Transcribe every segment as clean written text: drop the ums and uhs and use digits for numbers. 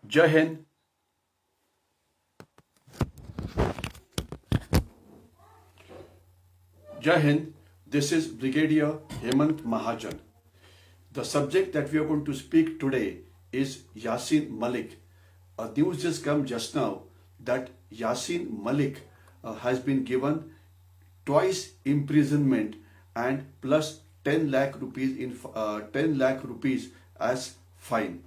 Jai Hind, Jai Hind. This is Brigadier Hemant Mahajan. The subject that we are going to speak today is Yasin Malik. A news just come just now that Yasin Malik has been given twice imprisonment and plus 10 lakh rupees in 10 lakh rupees as fine.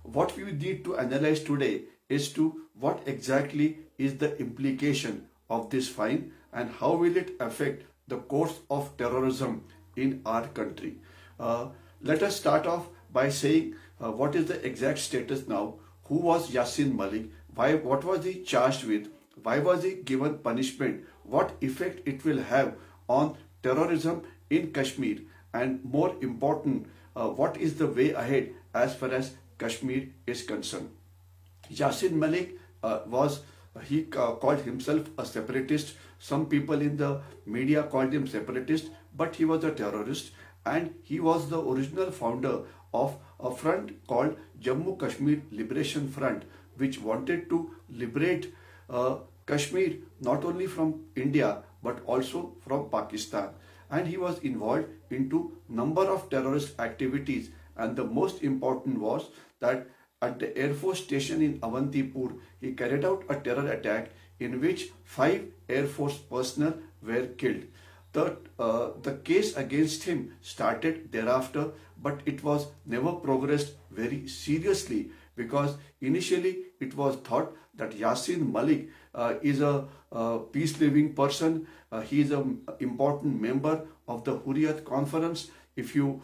What we need to analyze today is to what exactly is the implication of this fine and how will it affect the course of terrorism in our country. Let us start off by saying what is the exact status now. Who was Yasin Malik? Why? What was he charged with? Why was he given punishment? What effect it will have on terrorism in Kashmir? And more important, what is the way ahead as far as Kashmir is concerned? Yasin Malik called himself a separatist. Some people in the media called him separatist, but he was a terrorist and he was the original founder of a front called Jammu Kashmir Liberation Front, which wanted to liberate Kashmir not only from India but also from Pakistan. And he was involved into number of terrorist activities, and the most important was that at the Air Force station in Avantipur, he carried out a terror attack in which 5 Air Force personnel were killed. The case against him started thereafter, but it was never progressed very seriously because initially it was thought that Yasin Malik is a peace-loving person. He is an important member of the Hurriyat Conference. If you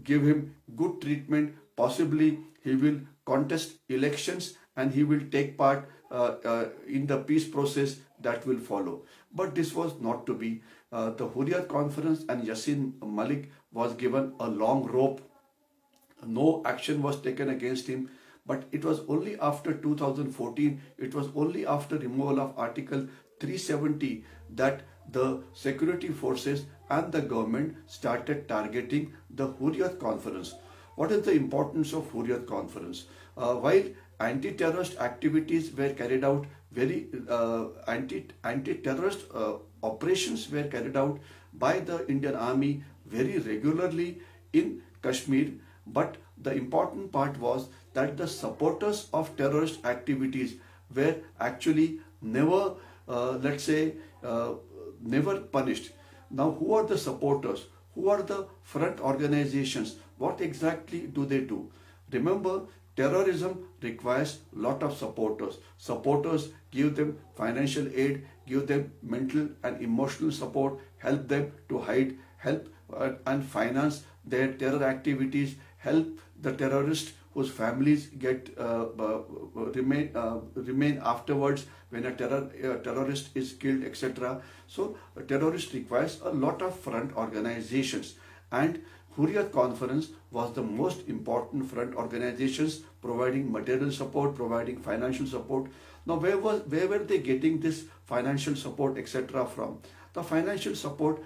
give him good treatment, possibly he will contest elections and he will take part in the peace process that will follow. But this was not to be. The Hurriyat Conference and Yasin Malik was given a long rope. No action was taken against him. But it was only after 2014, it was only after removal of Article 370 that the security forces and the government started targeting the Hurriyat Conference. What is the importance of Hurriyat Conference? While anti-terrorist activities were carried out, anti-terrorist operations were carried out by the Indian Army very regularly in Kashmir, but the important part was that the supporters of terrorist activities were actually never, never punished. Now, who are the supporters? Who are the front organizations? What exactly do they do? Remember, terrorism requires a lot of supporters. Supporters give them financial aid, give them mental and emotional support, help them to hide, help and finance their terror activities, help the terrorists whose families get remain afterwards when a terrorist is killed, etc. So a terrorist requires a lot of front organizations, and Hurriyat Conference was the most important front organizations providing material support, providing financial support. Now, where were they getting this financial support, etc. from? The financial support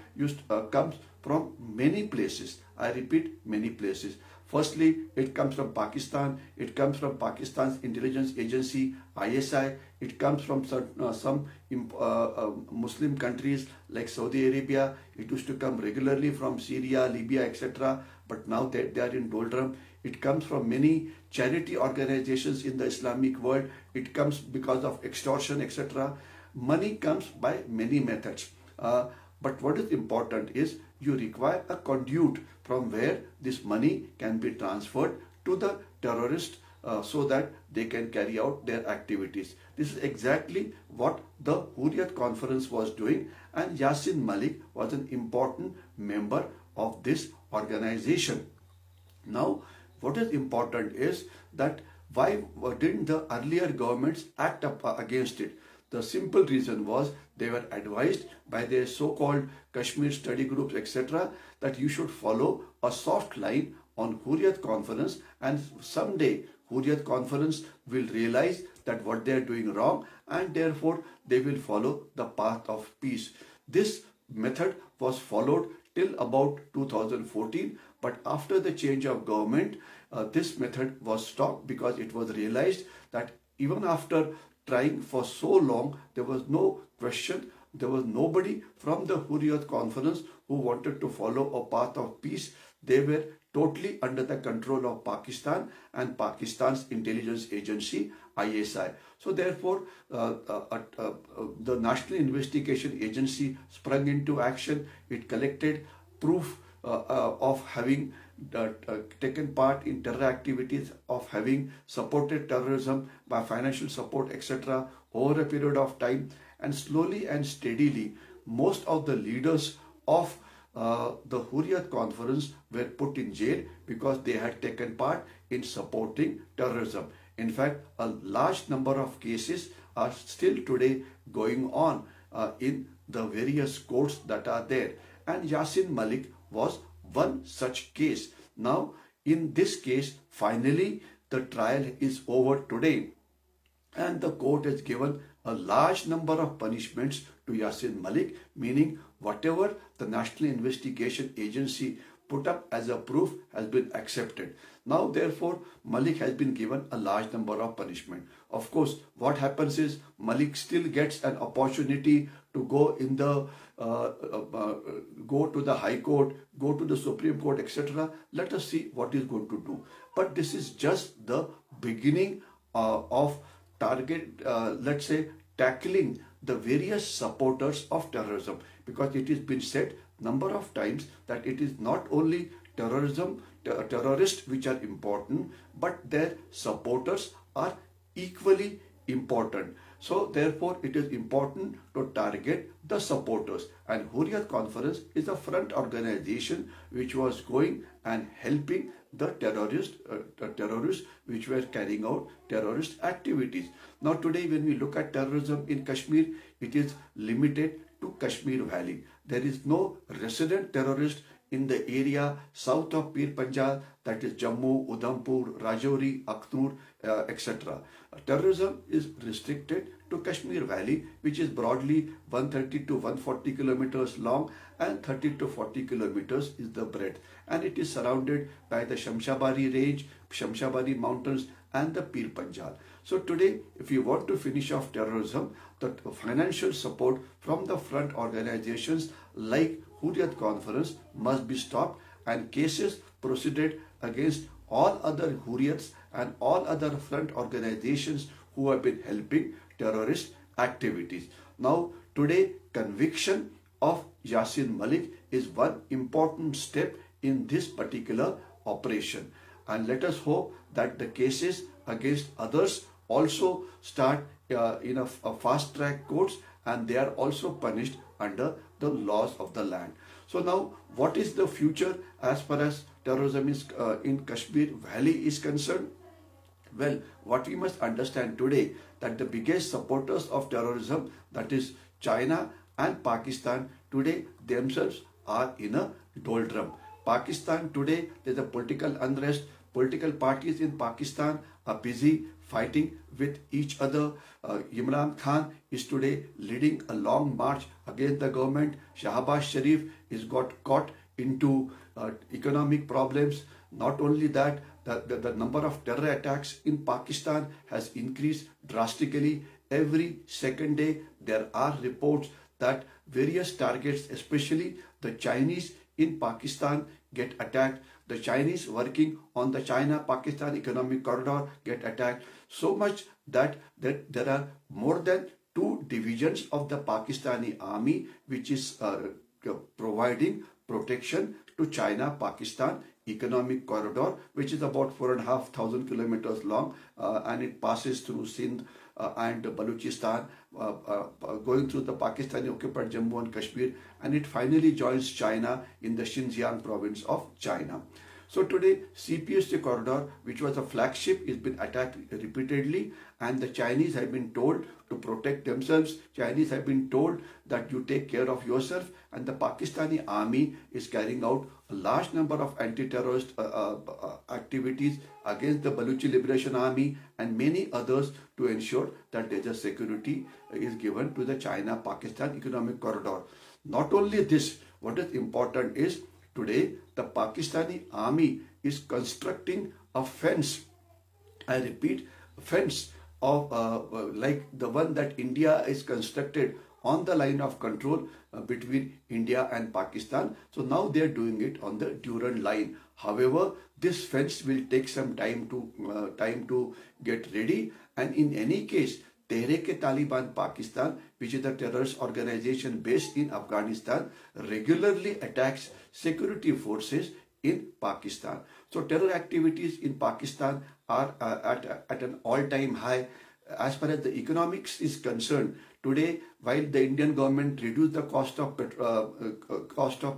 comes from many places. I repeat, many places. Firstly, it comes from Pakistan. It comes from Pakistan's intelligence agency, ISI. It comes from some Muslim countries like Saudi Arabia. It used to come regularly from Syria, Libya, etc. But now they are in doldrum. It comes from many charity organizations in the Islamic world. It comes because of extortion, etc. Money comes by many methods. But what is important is you require a conduit from where this money can be transferred to the terrorist so that they can carry out their activities. This is exactly what the Hurriyat Conference was doing, and Yasin Malik was an important member of this organization. Now, what is important is that why didn't the earlier governments act up against it? The simple reason was they were advised by their so-called Kashmir study groups, etc., that you should follow a soft line on Hurriyat Conference, and someday Hurriyat Conference will realize that what they are doing wrong, and therefore they will follow the path of peace. This method was followed till about 2014, but after the change of government, this method was stopped because it was realized that even after trying for so long, there was no question, there was nobody from the Hurriyat conference who wanted to follow a path of peace. They were totally under the control of Pakistan and Pakistan's intelligence agency, ISI. So therefore, the National Investigation Agency sprung into action. It collected proof of having taken part in terror activities, of having supported terrorism by financial support, etc. over a period of time. And slowly and steadily, most of the leaders of the Hurriyat conference were put in jail because they had taken part in supporting terrorism. In fact, a large number of cases are still today going on in the various courts that are there. And Yasin Malik was one such case. Now, in this case, finally, the trial is over today, and the court has given a large number of punishments to Yasin Malik, meaning whatever the National Investigation Agency put up as a proof has been accepted. Now, therefore, Malik has been given a large number of punishment. Of course, what happens is Malik still gets an opportunity to go in the go to the High Court, go to the Supreme Court, etc. Let us see what he's going to do. But this is just the beginning of let's say, tackling the various supporters of terrorism, because it has been said number of times that it is not only terrorists which are important, but their supporters are equally important. So therefore, it is important to target the supporters. And Hurriyat Conference is a front organization which was going and helping the terrorists which were carrying out terrorist activities. Now today, when we look at terrorism in Kashmir, it is limited to Kashmir Valley. There is no resident terrorist in the area south of Pir Panjal, that is Jammu, Udhampur, Rajouri, Akhnoor, etc. Terrorism is restricted to Kashmir Valley, which is broadly 130 to 140 kilometers long and 30 to 40 kilometers is the breadth. And it is surrounded by the Shamshabari range, Shamshabari mountains and the Pir Panjal. So today, if you want to finish off terrorism, the financial support from the front organizations like Hurriyat Conference must be stopped, and cases proceeded against all other Hurriyats and all other front organizations who have been helping terrorist activities. Now, today, conviction of Yasin Malik is one important step in this particular operation. And let us hope that the cases against others also start in a fast-track courts, and they are also punished under the laws of the land. So now, what is the future as far as terrorism is in Kashmir Valley is concerned? Well, what we must understand today, that the biggest supporters of terrorism, that is China and Pakistan, today themselves are in a doldrum. Pakistan today, there's a political unrest. Political parties in Pakistan are busy fighting with each other. Imran Khan is today leading a long march against the government. Shahbaz Sharif is got caught into economic problems. Not only that, the number of terror attacks in Pakistan has increased drastically. Every second day, there are reports that various targets, especially the Chinese in Pakistan, get attacked. The Chinese working on the China-Pakistan economic corridor get attacked. So much that there are more than 2 divisions of the Pakistani army which is providing protection to China-Pakistan economic corridor, which is about 4,500 kilometers long, and it passes through Sindh and Balochistan, going through the Pakistani occupied Jammu and Kashmir, and it finally joins China in the Xinjiang province of China. So today, CPSC corridor, which was a flagship, has been attacked repeatedly, and the Chinese have been told to protect themselves. Chinese have been told that you take care of yourself, and the Pakistani army is carrying out a large number of anti-terrorist activities against the Baluchi Liberation Army and many others to ensure that their security is given to the China-Pakistan economic corridor. Not only this, what is important is today the Pakistani army is constructing a fence, I repeat, fence of like the one that India is constructed on the line of control between India and Pakistan. So now they are doing it on the Durand line. However, this fence will take some time to get ready. And in any case, Tehreek-e-Taliban Pakistan, which is a terrorist organization based in Afghanistan, regularly attacks security forces in Pakistan. So terror activities in Pakistan are at an all-time high. As far as the economics is concerned, today, while the Indian government reduced the cost of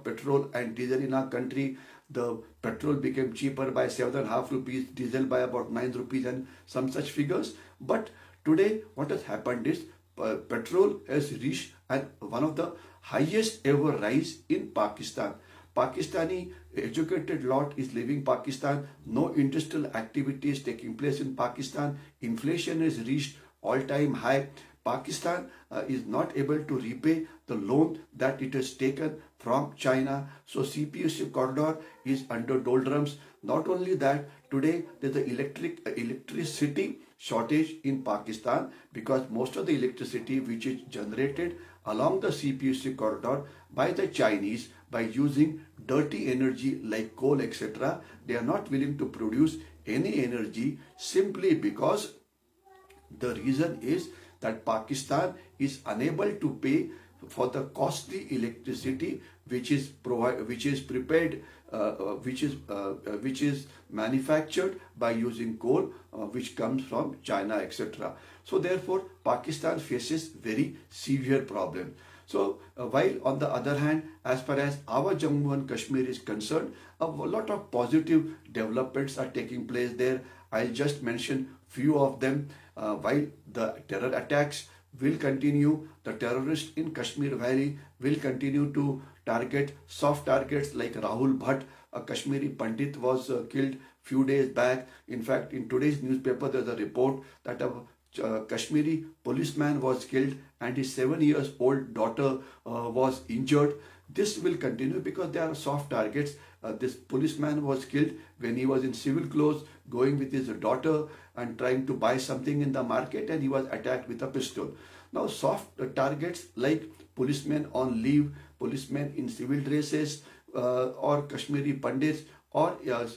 petrol and diesel in our country, the petrol became cheaper by 7.5 rupees, diesel by about 9 rupees and some such figures. But today, what has happened is petrol has reached one of the highest ever rise in Pakistan. Pakistani educated lot is leaving Pakistan. No industrial activity is taking place in Pakistan. Inflation has reached all-time high. Pakistan is not able to repay the loan that it has taken from China. So CPUC corridor is under doldrums. Not only that, today there's the electricity shortage in Pakistan because most of the electricity which is generated along the CPUC corridor by the Chinese by using dirty energy like coal, etc., they are not willing to produce any energy simply because the reason is that Pakistan is unable to pay for the costly electricity which is prepared, which is manufactured by using coal, which comes from China, etc. So therefore, Pakistan faces very severe problems. So while on the other hand, as far as our Jammu and Kashmir is concerned, a lot of positive developments are taking place there. I'll just mention few of them. While the terror attacks will continue, the terrorists in Kashmir Valley will continue to target soft targets like Rahul Bhatt, a Kashmiri Pandit, was killed few days back. In fact, in today's newspaper, there's a report that a Kashmiri policeman was killed and his 7-year-old daughter was injured. This will continue because they are soft targets. This policeman was killed when he was in civil clothes going with his daughter and trying to buy something in the market, and he was attacked with a pistol. Now soft targets like policemen on leave, policemen in civil dresses, or Kashmiri Pandits or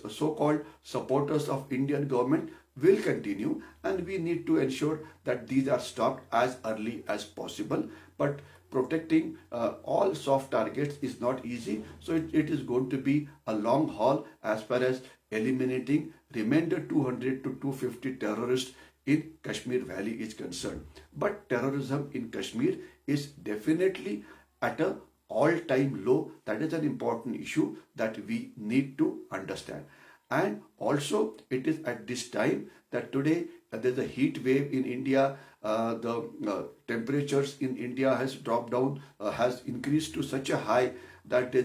so-called supporters of Indian government will continue, and we need to ensure that these are stopped as early as possible. But protecting all soft targets is not easy, so it is going to be a long haul as far as eliminating remainder 200 to 250 terrorists in Kashmir Valley is concerned. But terrorism in Kashmir is definitely at a all-time low. That is an important issue that we need to understand. And also it is at this time that today there's a heat wave in India. The temperatures in India has dropped down, has increased to such a high that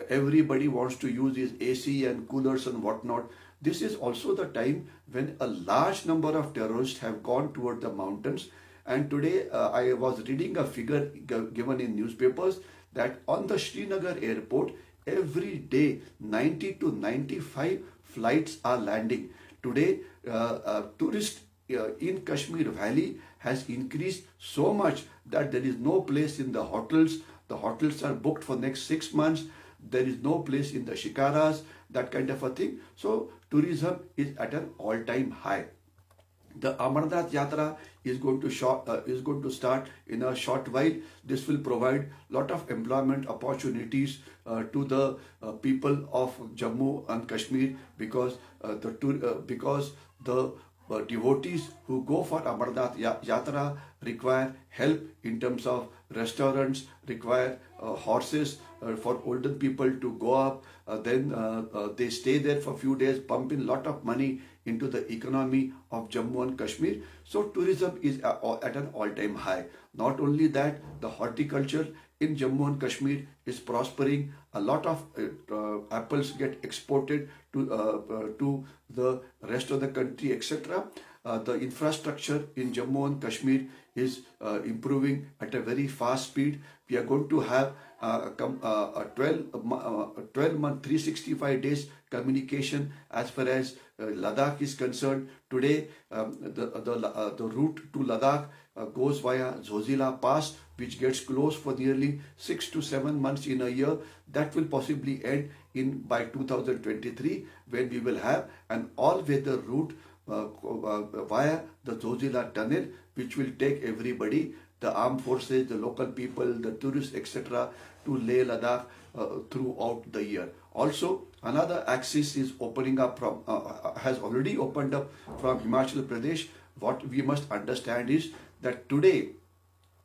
everybody wants to use his AC and coolers and whatnot. This is also the time when a large number of terrorists have gone toward the mountains. And today I was reading a figure given in newspapers that on the Srinagar airport, every day 90 to 95 flights are landing. Today, tourists in Kashmir Valley has increased so much that there is no place in the hotels. The hotels are booked for next 6 months. There is no place in the shikaras, that kind of a thing. So tourism is at an all-time high. The Amarnath Yatra is going to start in a short while. This will provide lot of employment opportunities to the people of Jammu and Kashmir because the devotees who go for Amarnath Yatra require help in terms of restaurants, require horses for older people to go up. Then they stay there for a few days, pump in lot of money into the economy of Jammu and Kashmir. So tourism is at an all-time high. Not only that, the horticulture in Jammu and Kashmir is prospering. A lot of apples get exported to the rest of the country, etc. The infrastructure in Jammu and Kashmir is improving at a very fast speed. We are going to have a 12-month, 365 days communication as far as Ladakh is concerned, today the route to Ladakh goes via Zozila Pass, which gets closed for nearly 6 to 7 months in a year. That will possibly end in by 2023, when we will have an all-weather route via the Zozila tunnel, which will take everybody, the armed forces, the local people, the tourists, etc., to Leh Ladakh throughout the year. Also, another axis is opening up from, has already opened up from Himachal Pradesh. What we must understand is that today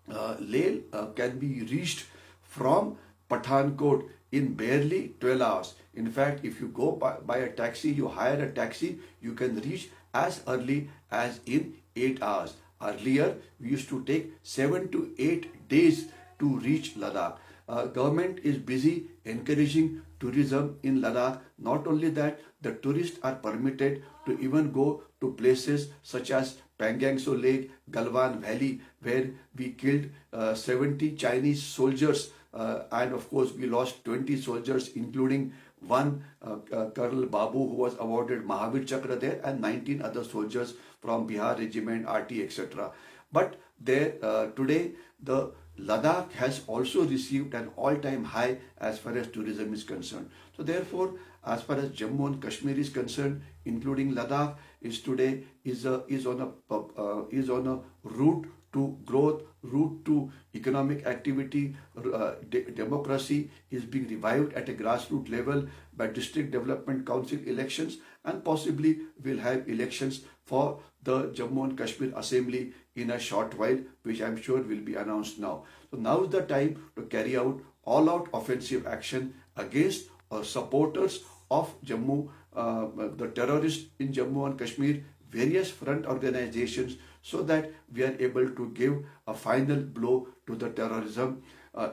Leh can be reached from Pathankot in barely 12 hours. In fact, if you go by a taxi, you hire a taxi, you can reach as early as in 8 hours. Earlier, we used to take 7 to 8 days to reach Ladakh. Government is busy encouraging tourism in Ladakh. Not only that, the tourists are permitted to even go to places such as Pangangso Lake, Galwan Valley, where we killed 70 Chinese soldiers, and of course we lost 20 soldiers, including one Colonel Babu, who was awarded Mahavir Chakra there, and 19 other soldiers from Bihar Regiment, RT, etc. But there today the Ladakh has also received an all-time high as far as tourism is concerned. So therefore, as far as Jammu and Kashmir is concerned, including Ladakh, is today is on a route to growth, route to economic activity. Democracy is being revived at a grassroots level by district development council elections, and possibly we'll have elections for the Jammu and Kashmir Assembly in a short while, which I'm sure will be announced now. So now is the time to carry out all-out offensive action against supporters of Jammu, the terrorists in Jammu and Kashmir, various front organizations, so that we are able to give a final blow to the terrorism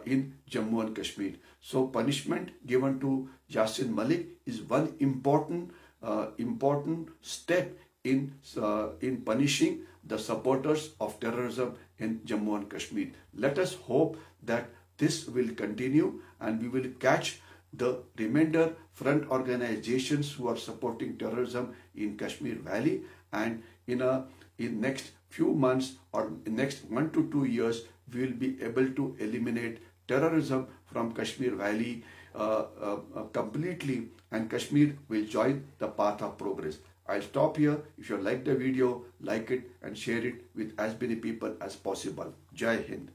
in Jammu and Kashmir. So punishment given to Yasin Malik is one important step in punishing the supporters of terrorism in Jammu and Kashmir. Let us hope that this will continue, and we will catch the remainder front organizations who are supporting terrorism in Kashmir Valley, and in next few months or next 1 to 2 years, we will be able to eliminate terrorism from Kashmir Valley completely, and Kashmir will join the path of progress. I'll stop here. If you like the video, like it and share it with as many people as possible. Jai Hind.